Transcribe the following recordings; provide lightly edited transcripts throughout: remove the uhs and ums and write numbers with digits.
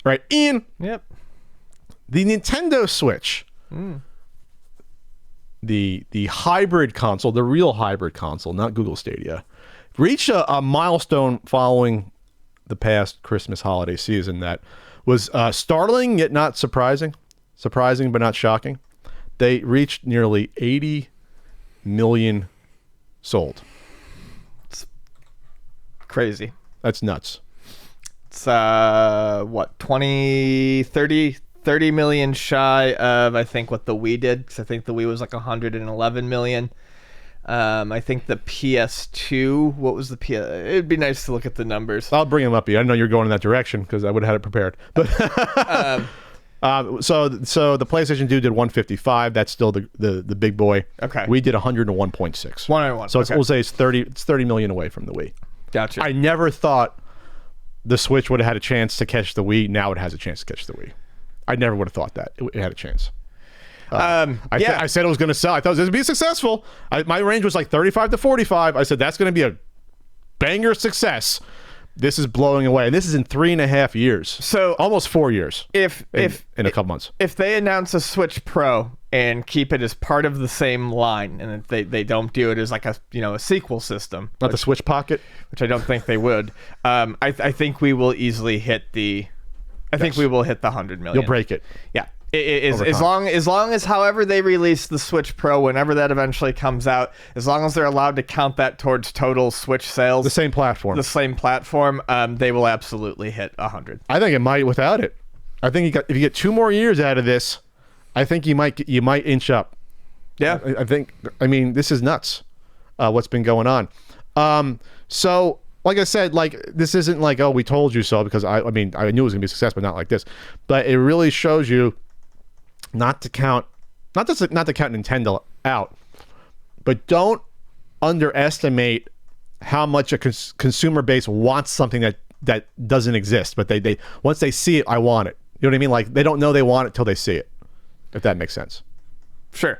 right? Ian. Yep. The Nintendo Switch. The hybrid console, the real hybrid console, not Google Stadia, reached a milestone following the past Christmas holiday season that was startling yet not surprising. Surprising but not shocking. They reached nearly 80 million sold. It's crazy. That's nuts. It's what, 30 million shy of, I think, what the Wii did, because I think the Wii was like 111 million. I think the PS2, what was the PS? It'd be nice to look at the numbers. I'll bring them up. I didn't know you were going in that direction because I would have had it prepared. But so the PlayStation 2 did 155. That's still the big boy. Okay. We did 101.6. 101. So okay. we'll say it's 30 million away from the Wii. Gotcha. I never thought the Switch would have had a chance to catch the Wii. Now it has a chance to catch the Wii. I never would have thought that it had a chance. I said it was going to sell. I thought it was going to be successful. My range was like 35 to 45. I said that's going to be a banger success. This is blowing away, and this is in 3.5 years. So almost 4 years. In a couple months. If they announce a Switch Pro and keep it as part of the same line, and if they don't do it as like a sequel system, not the Switch Pocket, which I don't think they would. I think we will easily hit the. I think we will hit the 100 million. You'll break it. Yeah. As long as however they release the Switch Pro, whenever that eventually comes out, as long as they're allowed to count that towards total Switch sales, the same platform, they will absolutely hit 100. I think it might without it. I think if you get 2 more years out of this, I think you might inch up. Yeah, I mean, this is nuts. What's been going on? So. Like I said, like this isn't like, oh, we told you so, because I mean I knew it was gonna be a success, but not like this. But it really shows you not to count Nintendo out, but don't underestimate how much a consumer base wants something that doesn't exist. But they once they see it, I want it. You know what I mean? Like they don't know they want it till they see it. If that makes sense. Sure.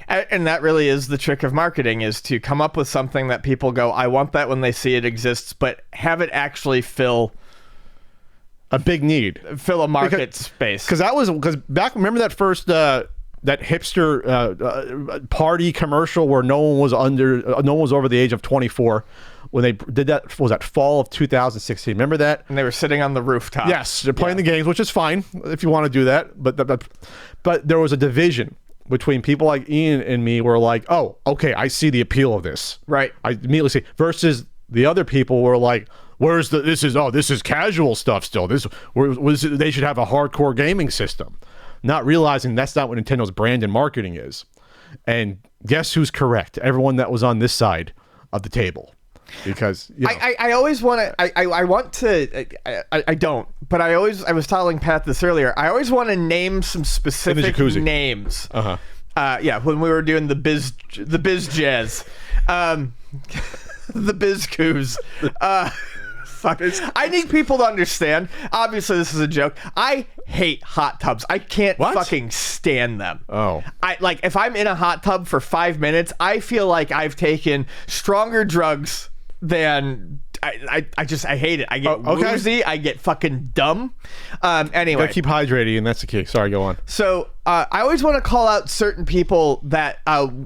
And that really is the trick of marketing, is to come up with something that people go, I want that when they see it exists, but have it actually fill a big need, fill a market space. Because back, remember that first that hipster party commercial where no one was over the age of 24 when they did that? Was that fall of 2016? Remember that? And they were sitting on the rooftop. Yes, they're playing the games, which is fine if you want to do that. But there was a division between people like Ian and me were like, oh, okay, I see the appeal of this. Right. I immediately see. Versus the other people were like, this is casual stuff still. They should have a hardcore gaming system. Not realizing that's not what Nintendo's brand and marketing is. And guess who's correct? Everyone that was on this side of the table. Because I always want to I don't, but I was telling Pat this earlier, I always want to name some specific names. When we were doing the biz jazz, the biz coos. Fuck. I need people to understand. Obviously, this is a joke. I hate hot tubs. I can't fucking stand them. Oh. If I'm in a hot tub for 5 minutes, I feel like I've taken stronger drugs than I hate it. I get woozy. I get fucking dumb. Anyway, gotta keep hydrating, and that's the key. Sorry, go on. So I always want to call out certain people that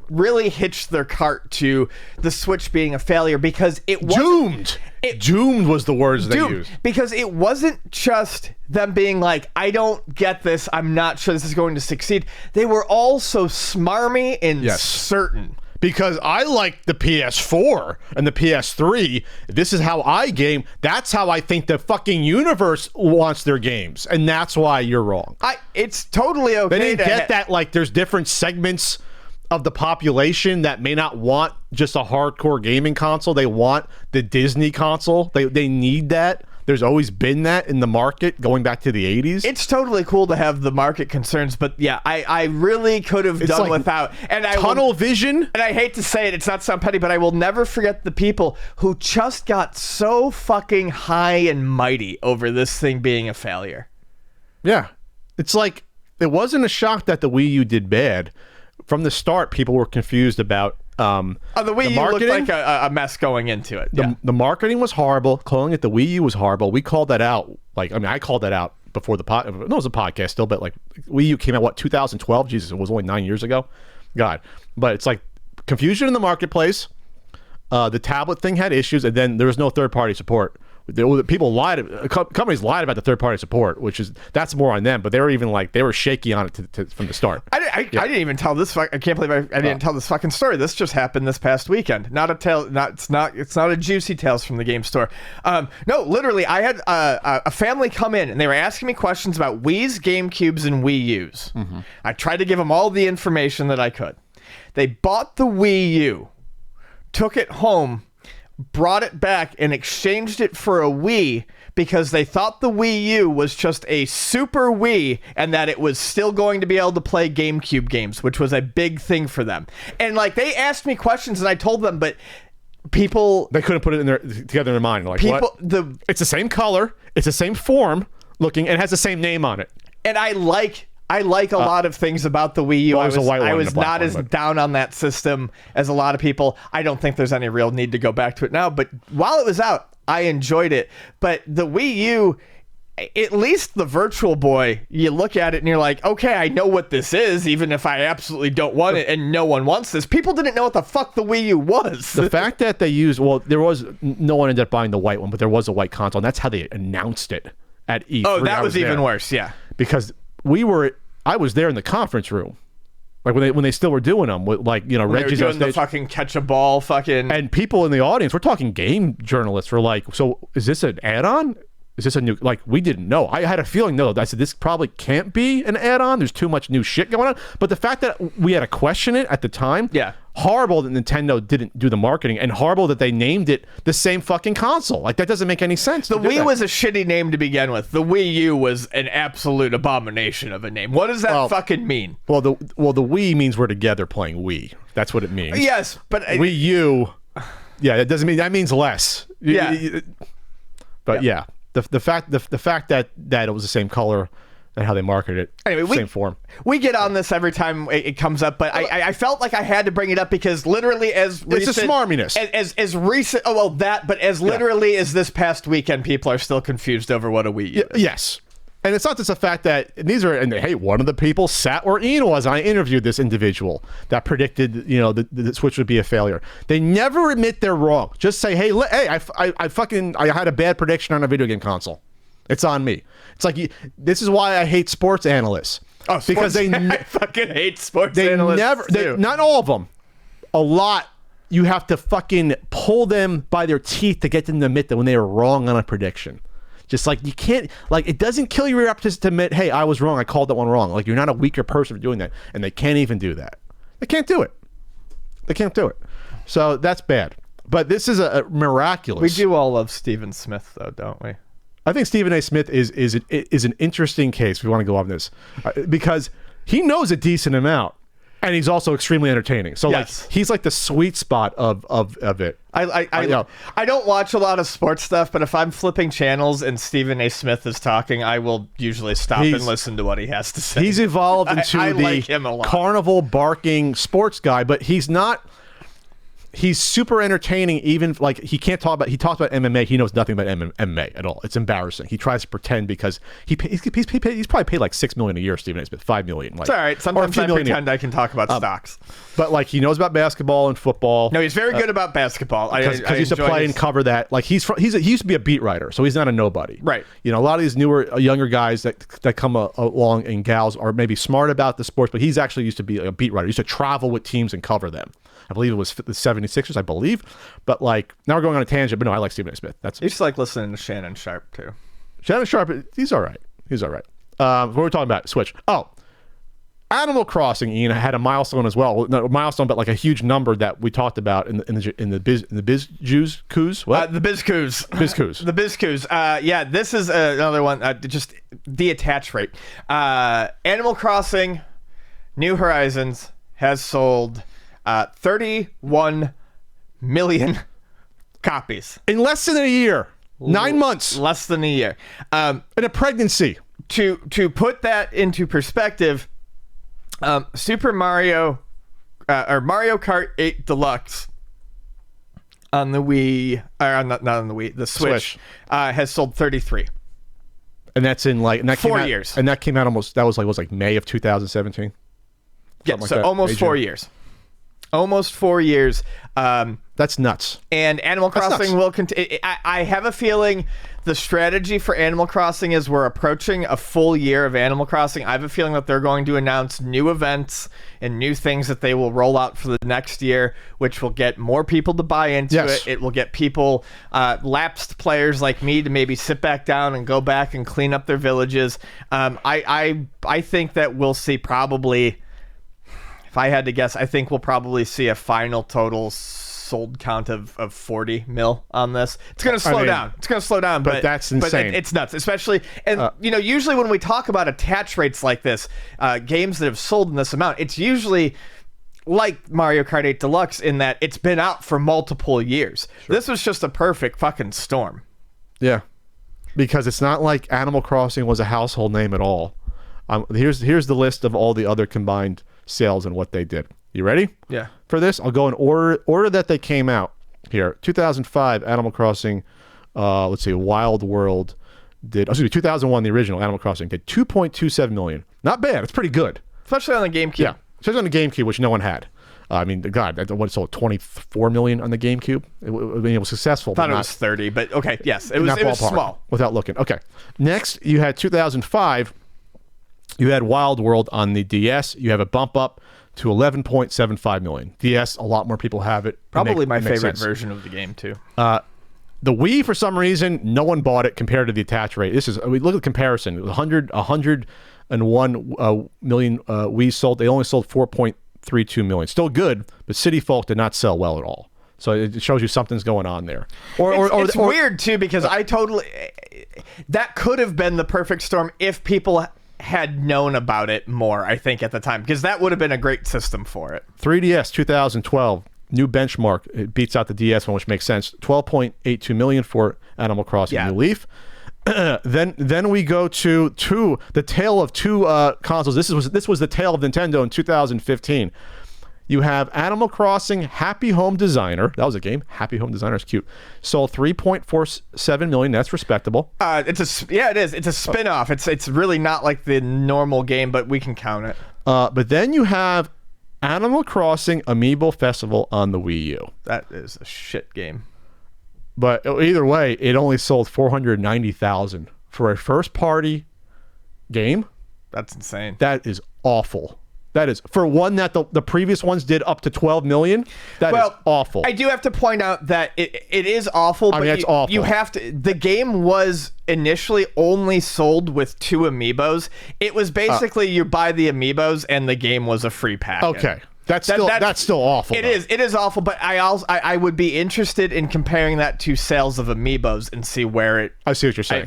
really hitched their cart to the Switch being a failure, because it wasn't doomed was the words they used. Because it wasn't just them being like, I don't get this, I'm not sure this is going to succeed. They were all so smarmy and certain. Because I like the PS4 and the PS3. This is how I game. That's how I think the fucking universe wants their games. And that's why you're wrong. It's totally okay. They didn't get that, like, there's different segments of the population that may not want just a hardcore gaming console. They want the Disney console. They need that. There's always been that in the market going back to the 80s. It's totally cool to have the market concerns, but yeah, I really could have done without. And tunnel vision. And I hate to say it, it's not sound petty, but I will never forget the people who just got so fucking high and mighty over this thing being a failure. Yeah. It's like, it wasn't a shock that the Wii U did bad. From the start, people were confused about the Wii U looked like a mess going into it. The marketing was horrible. Calling it the Wii U was horrible. We called that out. I called that out before the no, it was a podcast still, but like Wii U came out, what, 2012? Jesus, it was only 9 years ago. God. But it's like confusion in the marketplace. The tablet thing had issues, and then there was no third-party support. People companies lied about the third-party support, that's more on them. But they were shaky on it from the start. I didn't even tell this. I can't believe I didn't tell this fucking story. This just happened this past weekend. Not a tale. It's not a juicy tales from the game store. No, literally, I had a family come in and they were asking me questions about Wii's, GameCubes, and Wii U's. Mm-hmm. I tried to give them all the information that I could. They bought the Wii U, took it home, brought it back, and exchanged it for a Wii because they thought the Wii U was just a super Wii and that it was still going to be able to play GameCube games, which was a big thing for them. And like, they asked me questions and I told them, but people... They couldn't put it together in their mind. Like, what? It's the same color, it's the same form looking, and it has the same name on it. And I like a lot of things about the Wii U. Well, I was not as down on that system as a lot of people. I don't think there's any real need to go back to it now. But while it was out, I enjoyed it. But the Wii U, at least the Virtual Boy, you look at it and you're like, okay, I know what this is, even if I absolutely don't want it and no one wants this. People didn't know what the fuck the Wii U was. The fact that they used, there was, no one ended up buying the white one, but there was a white console, and that's how they announced it at E3. Oh, that was even worse, yeah. Because I was there in the conference room, like when they still were doing them, with Reggie's doing the fucking catch a ball, and people in the audience. We're talking game journalists were like, "So is this an add-on? Is this a new?" Like, we didn't know. I had a feeling. No, I said this probably can't be an add-on. There's too much new shit going on. But the fact that we had to question it at the time, yeah, horrible that Nintendo didn't do the marketing, and horrible that they named it the same fucking console. Like, that doesn't make any sense. The Wii was a shitty name to begin with. The Wii U was an absolute abomination of a name. What does that fucking mean? Well, the Wii means we're together playing Wii. That's what it means. Yes, but Wii U, yeah, it doesn't mean, that means less. Yeah, but yeah. The fact that it was the same color and how they marketed it, anyway, same form. We get on this every time it comes up, but I felt like I had to bring it up because literally as recent, it's a smarminess. As recent, literally as this past weekend, people are still confused over what a Wii U is. Yes. And it's not just the fact that hey, one of the people sat where Ian was. And I interviewed this individual that predicted, the Switch would be a failure. They never admit they're wrong. Just say, hey, I had a bad prediction on a video game console. It's on me. It's like, this is why I hate sports analysts. Oh, because I fucking hate sports analysts. Not all of them. A lot. You have to fucking pull them by their teeth to get them to admit that when they were wrong on a prediction. Just like, you can't, like, it doesn't kill your reputation to admit, hey, I was wrong, I called that one wrong. Like, you're not a weaker person for doing that. And they can't even do that. They can't do it. They can't do it. So that's bad. But this is a miraculous. We do all love Stephen Smith, though, don't we? I think Stephen A. Smith is an interesting case if we want to go on this. Because he knows a decent amount. And he's also extremely entertaining. So yes. Like, he's like the sweet spot of it. I don't watch a lot of sports stuff, but if I'm flipping channels and Stephen A. Smith is talking, I will usually stop and listen to what he has to say. He's evolved into I the like him a lot. carnival barking sports guy, but he's not. He's super entertaining. Even like he talks about MMA. He knows nothing about MMA at all. It's embarrassing. He tries to pretend because he's probably paid like $6 million a year. Stephen A. Smith, $5 million. Like, it's all right. Sometimes I pretend I can talk about stocks. But like, he knows about basketball and football. No, he's very good about basketball. Because he used to play and cover that. Like he used to be a beat writer, so he's not a nobody. Right. A lot of these younger guys that come along and gals are maybe smart about the sports, but he's actually used to be a beat writer. He used to travel with teams and cover them. I believe it was the 76ers, I believe. But like, now we're going on a tangent, but no, I like Stephen A. Smith. I used to like listening to Shannon Sharp too. Shannon Sharp, he's all right. What were we talking about? Switch. Oh, Animal Crossing, Ian, had a milestone as well. Not a milestone, but like a huge number that we talked about in the Biz Coos. What? The Biz Coos. Biz Coos. The Biz Coos. Yeah, this is another one. Just the attach rate. Animal Crossing, New Horizons has sold 31 million copies in less than a year. 9 months. Less than a year. In a pregnancy. To put that into perspective, Super Mario or Mario Kart 8 Deluxe on the Wii, or not on the Wii, the Switch. Has sold 33. And that's in like 4 years. And that came out almost. That was like May of 2017. Yeah, like so that, almost 4 years. Almost 4 years. That's nuts. And Animal Crossing will continue. I have a feeling the strategy for Animal Crossing is we're approaching a full year of Animal Crossing. I have a feeling that they're going to announce new events and new things that they will roll out for the next year, which will get more people to buy into it. It will get people, lapsed players like me, to maybe sit back down and go back and clean up their villages. I think that we'll see probably... If I had to guess, I think we'll probably see a final total sold count of 40 mil on this. It's going to slow down. It's going to slow down, but that's insane. But it's nuts, especially, and usually when we talk about attach rates like this, games that have sold in this amount, it's usually like Mario Kart 8 Deluxe in that it's been out for multiple years. Sure. This was just a perfect fucking storm. Yeah, because it's not like Animal Crossing was a household name at all. Here's the list of all the other combined sales and what they did. You ready? Yeah. For this, I'll go in order that they came out here. 2005, Animal Crossing, let's see, Wild World did, 2001, the original Animal Crossing did 2.27 million. Not bad. It's pretty good. Especially on the GameCube. Yeah. Especially on the GameCube, which no one had. I mean, God, what, it sold 24 million on the GameCube? It was successful. I thought it was 30, but okay, yes. It was small. Without looking. Okay. Next, you had 2005. You had Wild World on the DS. You have a bump up to 11.75 million. DS, a lot more people have it. Probably my favorite version of the game, too. The Wii, for some reason, no one bought it compared to the attach rate. We look at the comparison. 101 million Wii sold. They only sold 4.32 million. Still good, but City Folk did not sell well at all. So it shows you something's going on there. It's weird, too, because that could have been the perfect storm if people had known about it more, I think, at the time, because that would have been a great system for it. 3DS 2012, new benchmark. It beats out the DS one, which makes sense. 12.82 million for Animal Crossing New Leaf. Then we go to the tale of two consoles. This was the tale of Nintendo in 2015. You have Animal Crossing Happy Home Designer. That was a game. Happy Home Designer is cute. Sold 3.47 million. That's respectable. It is. It's a spin-off. It's really not like the normal game, but we can count it. But then you have Animal Crossing Amiibo Festival on the Wii U. That is a shit game. But either way, it only sold 490,000 for a first-party game. That's insane. That is awful. That is, for one that the previous ones did up to 12 million, that is awful. I do have to point out that it is awful, but it's awful. You have to, the game was initially only sold with 2 amiibos. It was basically you buy the amiibos and the game was a free packet. Okay. That's still awful. It is awful, but I would be interested in comparing that to sales of amiibos and see where it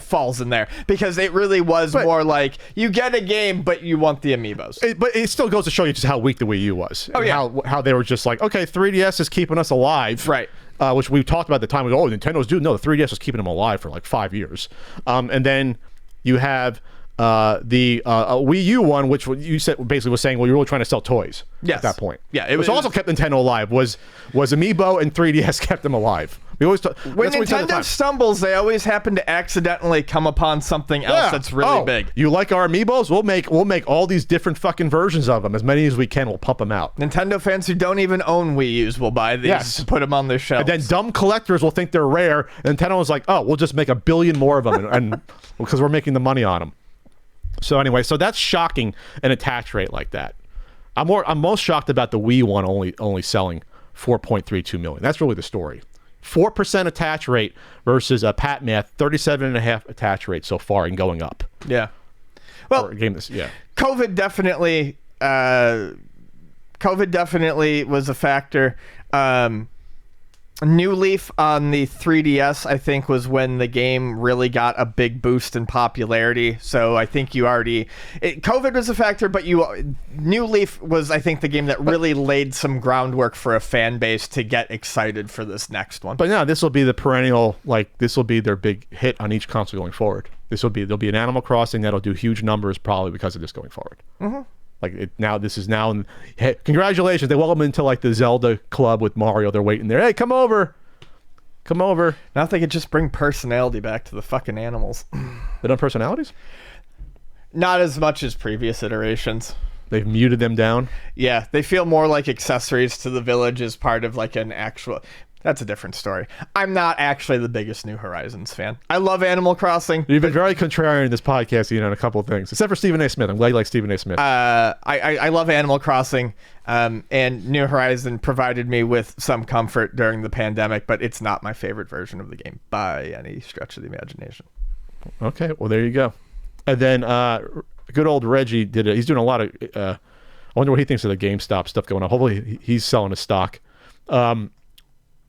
falls in there, because it really was more like you get a game but you want the amiibos. But it still goes to show you just how weak the Wii U was. Oh yeah, how they were just like, okay, 3DS is keeping us alive, right? Which we talked about at the time. We go, oh, Nintendo's doing no, the 3DS was keeping them alive for like 5 years, and then you have the Wii U one, which you said basically was saying, well, you're really trying to sell toys at that point. Yeah, it was also kept Nintendo alive. Was Amiibo and 3DS kept them alive. We always when Nintendo stumbles, they always happen to accidentally come upon something else that's really big. You like our Amiibos? We'll make all these different fucking versions of them, as many as we can. We'll pump them out. Nintendo fans who don't even own Wii U's will buy these to put them on their shelves. And then dumb collectors will think they're rare. And Nintendo was like, oh, we'll just make 1 billion more of them, and because we're making the money on them. So anyway, that's shocking, an attach rate like that. I'm most shocked about the Wii one only selling 4.32 million. That's really the story. 4% attach rate versus a Pat Math 37.5 attach rate so far and going up. Yeah. Well, COVID definitely was a factor. New Leaf on the 3DS, I think, was when the game really got a big boost in popularity. So I think COVID was a factor, but New Leaf was, I think, the game that really laid some groundwork for a fan base to get excited for this next one. But now this will be the perennial, this will be their big hit on each console going forward. There'll be an Animal Crossing that'll do huge numbers probably because of this going forward. Mm-hmm. Hey, congratulations! They welcome into the Zelda club with Mario. They're waiting there. Hey, come over come over. Now if they could just bring personality back to the fucking animals. They don't have personalities? Not as much as previous iterations. They've muted them down? Yeah, they feel more like accessories to the village as part of like an actual... That's a different story. I'm not actually the biggest New Horizons fan. I love Animal Crossing. You've been very contrarian in this podcast, on a couple of things, except for Stephen A. Smith. I'm glad you like Stephen A. Smith. I love Animal Crossing, and New Horizon provided me with some comfort during the pandemic, but it's not my favorite version of the game by any stretch of the imagination. Okay, well, there you go. And then good old Reggie did it. He's doing a lot of... I wonder what he thinks of the GameStop stuff going on. Hopefully he's selling a stock.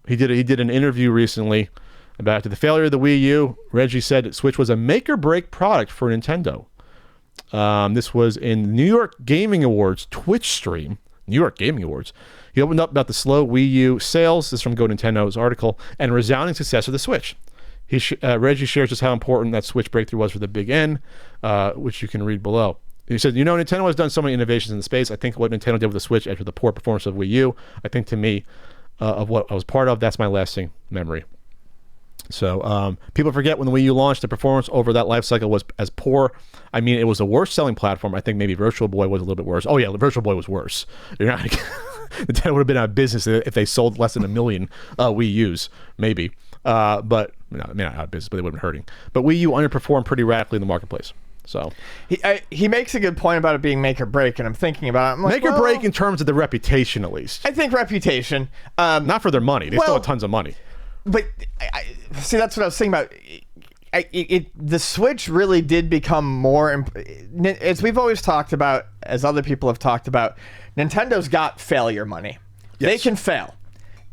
He did an interview recently about the failure of the Wii U. Reggie said Switch was a make-or-break product for Nintendo. This was in the New York Gaming Awards Twitch stream. New York Gaming Awards. He opened up about the slow Wii U sales. This is from Go Nintendo's article. And resounding success of the Switch. Reggie shares just how important that Switch breakthrough was for the Big N, which you can read below. He said, Nintendo has done so many innovations in the space. I think what Nintendo did with the Switch after the poor performance of Wii U, I think to me, of what I was part of, that's my lasting memory. So people forget when the Wii U launched, the performance over that life cycle was as poor. I mean, it was the worst selling platform. I think maybe Virtual Boy was a little bit worse. Oh yeah, Virtual Boy was worse. Nintendo would have been out of business if they sold less than 1 million Wii U's, maybe. But not out of business, but they would have been hurting. But Wii U underperformed pretty radically in the marketplace. So he makes a good point about it being make or break, and I'm thinking about it. I'm like, make or break in terms of the reputation, at least. I think reputation, not for their money. They still have tons of money. But see, that's what I was saying about. The Switch really did become more, as we've always talked about, as other people have talked about. Nintendo got failure money. Yes. They can fail.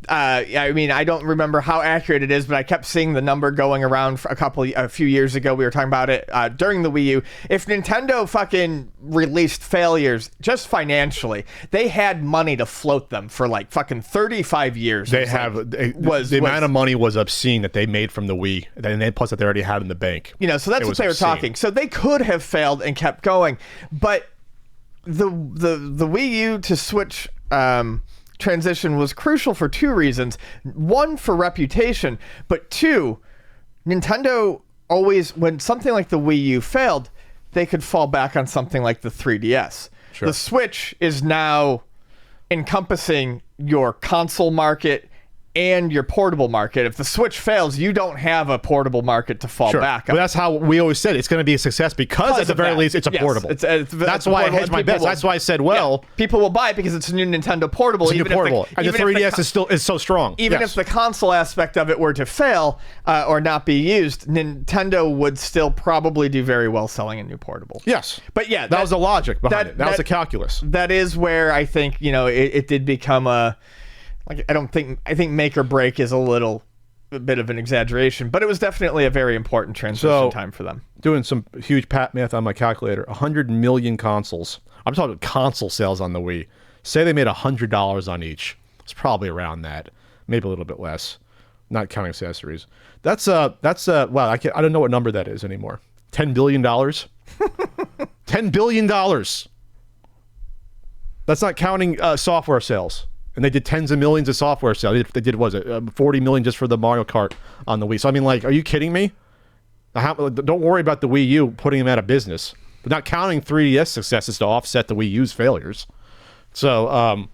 I mean, I don't remember how accurate it is, but I kept seeing the number going around for a few years ago. We were talking about it during the Wii U. If Nintendo fucking released failures just financially, they had money to float them for like fucking 35 years. The amount of money was obscene that they made from the Wii, and plus that they already had in the bank. So that's what they were talking. So they could have failed and kept going, but the Wii U to Switch transition was crucial for two reasons. One, for reputation, but two, Nintendo always, when something like the Wii U failed, they could fall back on something like the 3DS. Sure. The Switch is now encompassing your console market and your portable market. If the Switch fails, you don't have a portable market to fall back on. But that's how we always said it's going to be a success because at the very least, it's a portable. That's why I hedged my bets. That's why I said, people will buy it because it's a new Nintendo portable. It's a new portable. And the 3DS is so strong. Even if the console aspect of it were to fail or not be used, Nintendo would still probably do very well selling a new portable. Yes. But yeah, that was the logic behind it. That was the calculus. That is where I think, it did become a... I think make or break is a bit of an exaggeration, but it was definitely a very important transition time for them. Doing some huge pat math on my calculator, 100 million consoles. I'm talking console sales on the Wii. Say they made $100 on each. It's probably around that, maybe a little bit less, not counting accessories. That's wow. I don't know what number that is anymore. $10 billion. $10 billion. That's not counting software sales. And they did tens of millions of software sales. They did, 40 million just for the Mario Kart on the Wii. So, I mean, are you kidding me? Don't worry about the Wii U putting them out of business. But not counting 3DS successes to offset the Wii U's failures. So,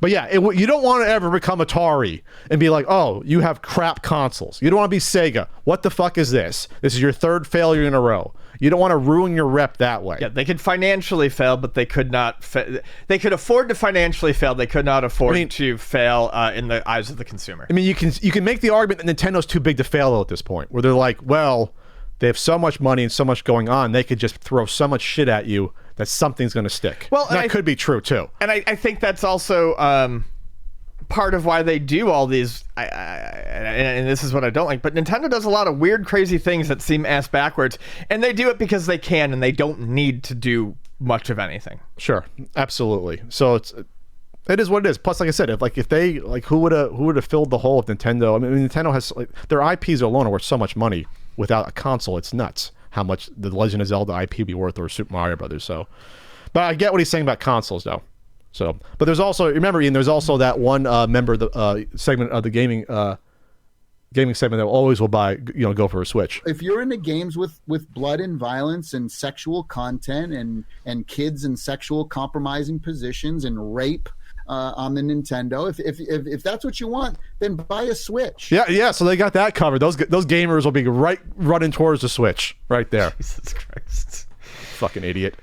but yeah, you don't want to ever become Atari and be like, oh, you have crap consoles. You don't want to be Sega. What the fuck is this? This is your third failure in a row. You don't want to ruin your rep that way. Yeah, they could financially fail, but they could not. They could afford to financially fail. They could not afford to fail in the eyes of the consumer. I mean, you can make the argument that Nintendo's too big to fail at this point, where they're like, well, they have so much money and so much going on, they could just throw so much shit at you that something's going to stick. Well, that could be true too. And I think that's also part of why they do all these. And this is what I don't like, but Nintendo does a lot of weird, crazy things that seem ass backwards, and they do it because they can, and they don't need to do much of anything. Sure, absolutely. So it is what it is. Plus, like I said, if they who would have filled the hole of Nintendo? I mean, Nintendo has their IPs alone are worth so much money. Without a console, it's nuts how much the Legend of Zelda IP would be worth, or Super Mario Brothers. So, but I get what he's saying about consoles, though. So, but there's also, remember, Ian, there's also that one member of the segment of the gaming gaming segment that always will buy, go for a Switch. If you're into games with blood and violence and sexual content and kids in sexual compromising positions and rape on the Nintendo, if that's what you want, then buy a Switch. Yeah. So they got that covered. Those gamers will be running towards the Switch right there. Jesus Christ. Fucking idiot.